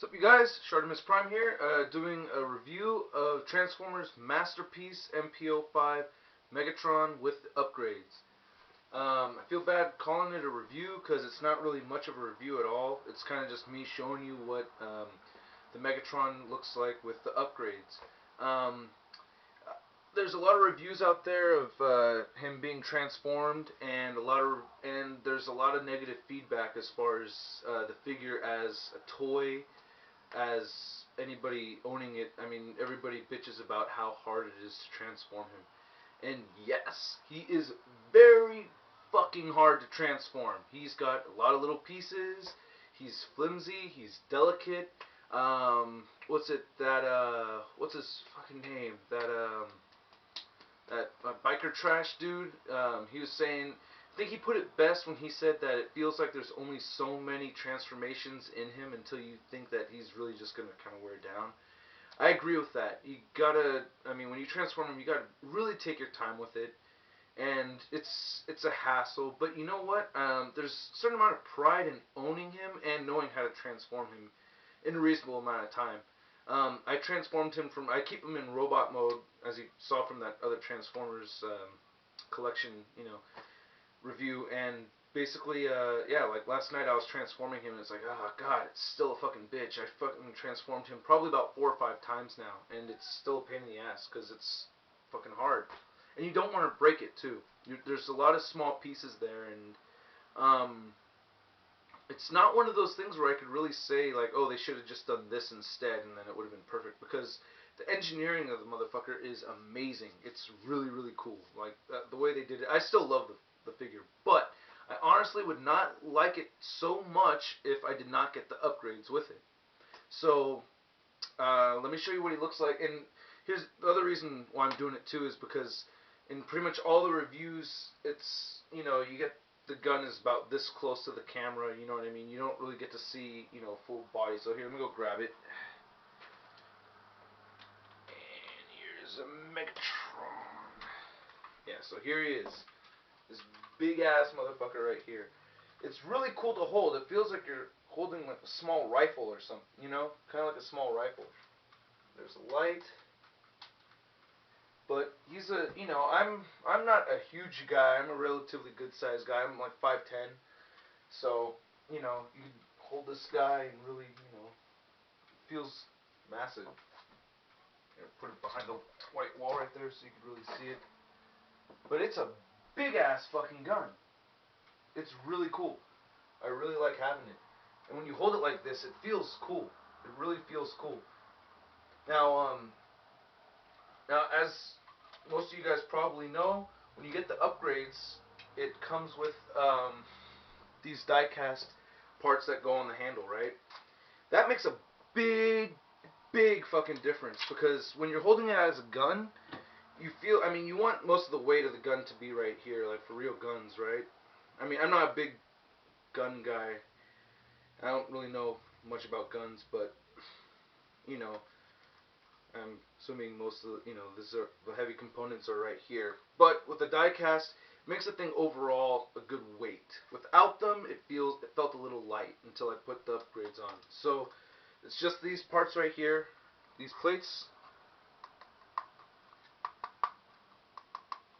What's up, you guys? Shartimus Prime here, doing a review of Transformers Masterpiece MP-05 Megatron with upgrades. I feel bad calling it a review because it's not really much of a review at all. It's kind of just me showing you what the Megatron looks like with the upgrades. Um, there's a lot of reviews out there of him being transformed, and there's a lot of negative feedback as far as the figure as a toy, as anybody owning it. I mean, everybody bitches about how hard it is to transform him. And yes, he is very fucking hard to transform. He's got a lot of little pieces. He's flimsy. He's delicate. What's his fucking name? That biker trash dude. He was saying, I think he put it best when he said that it feels like there's only so many transformations in him until you think that he's really just gonna kind of wear down. I agree with that. You gotta, I mean, when you transform him, you gotta really take your time with it, and it's a hassle. But you know what? There's a certain amount of pride in owning him and knowing how to transform him in a reasonable amount of time. I keep him in robot mode, as you saw from that other Transformers collection, review, and basically, yeah, like last night I was transforming him, and it's like, oh god, it's still a fucking bitch. I fucking transformed him probably about 4 or 5 times now, and it's still a pain in the ass, because it's fucking hard. And you don't want to break it, too. There's a lot of small pieces there, and, it's not one of those things where I could really say, like, oh, they should have just done this instead, and then it would have been perfect, because the engineering of the motherfucker is amazing. It's really, really cool. Like, the way they did it. I still love the figure, but I honestly would not like it so much if I did not get the upgrades with it. So, let me show you what he looks like, and here's the other reason why I'm doing it, too, is because in pretty much all the reviews, it's, you get the gun is about this close to the camera, you know what I mean? You don't really get to see, full body. So here, let me go grab it. And here's a Megatron. Yeah, so here he is. This big-ass motherfucker right here. It's really cool to hold. It feels like you're holding like a small rifle or something, Kind of like a small rifle. There's a light. But he's I'm not a huge guy. I'm a relatively good sized guy. I'm like 5'10". So, you hold this guy and really, feels massive. Put it behind the white wall right there so you can really see it. But it's a big ass fucking gun. It's really cool. I really like having it. And when you hold it like this, it feels cool. It really feels cool. Now, as most of you guys probably know, when you get the upgrades, it comes with these die-cast parts that go on the handle, right? That makes a big fucking difference, because when you're holding it as a gun, you want most of the weight of the gun to be right here, like for real guns, right? I mean, I'm not a big gun guy. I don't really know much about guns, but, I'm assuming most of the heavy components are right here. But with the die cast, it makes the thing overall a good weight. Without them, it felt a little light until I put the upgrades on. So it's just these parts right here, these plates.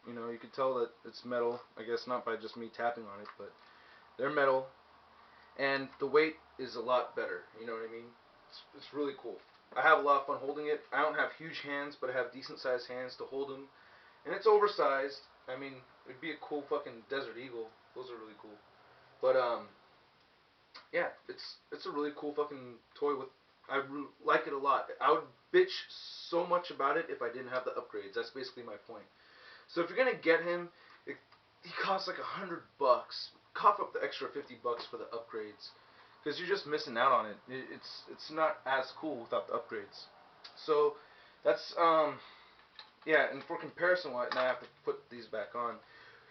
You can tell that it's metal. I guess not by just me tapping on it, but they're metal. And the weight is a lot better. You know what I mean? It's really cool. I have a lot of fun holding it. I don't have huge hands, but I have decent sized hands to hold them. And it's oversized. I mean, it'd be a cool fucking Desert Eagle. Those are really cool. But, yeah, it's a really cool fucking toy. I like it a lot. I would bitch so much about it if I didn't have the upgrades. That's basically my point. So if you're gonna get him, he costs like $100. Cough up the extra $50 for the upgrades, because you're just missing out on it. It's not as cool without the upgrades. So that's yeah. And for comparison, now I have to put these back on.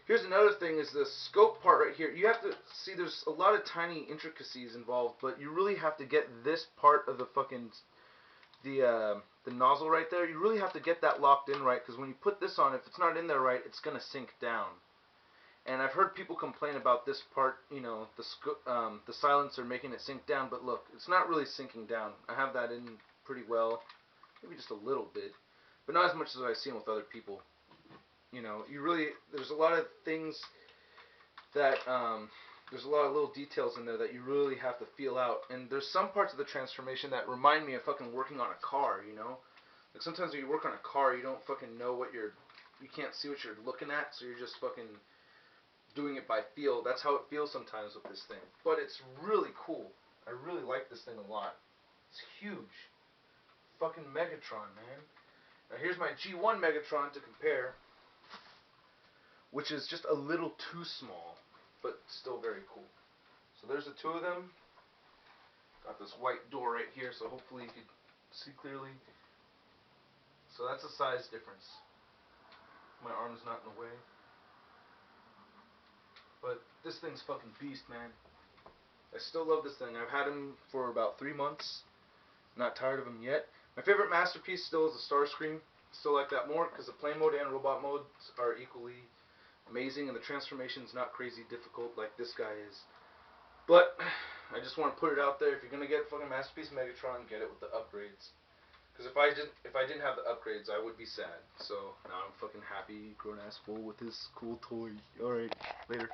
Here's another thing: is the scope part right here. You have to see there's a lot of tiny intricacies involved, but you really have to get this part of the fucking the nozzle right there. You really have to get that locked in right, because when you put this on, if it's not in there right, it's gonna sink down. And I've heard people complain about this part, you know, the silencer making it sink down. But look, it's not really sinking down. I have that in pretty well, maybe just a little bit, but not as much as I've seen with other people. You know, there's a lot of things that there's a lot of little details in there that you really have to feel out. And there's some parts of the transformation that remind me of fucking working on a car. You know, like sometimes when you work on a car, you don't fucking know you can't see what you're looking at, so you're just fucking doing it by feel. That's how it feels sometimes with this thing. But it's really cool. I really like this thing a lot. It's huge. Fucking Megatron, man. Now here's my G1 Megatron to compare, which is just a little too small, but still very cool. So there's the two of them. Got this white door right here, so hopefully you can see clearly. So that's a size difference. My arm's not in the way. But this thing's fucking beast, man. I still love this thing. I've had him for about 3 months. Not tired of him yet. My favorite masterpiece still is the Starscream. Still like that more because the plane mode and robot modes are equally amazing, and the transformation's not crazy difficult like this guy is. But I just want to put it out there: if you're gonna get fucking masterpiece Megatron, get it with the upgrades. Because if I didn't have the upgrades, I would be sad. So now I'm fucking happy, grown ass fool with this cool toy. All right, later.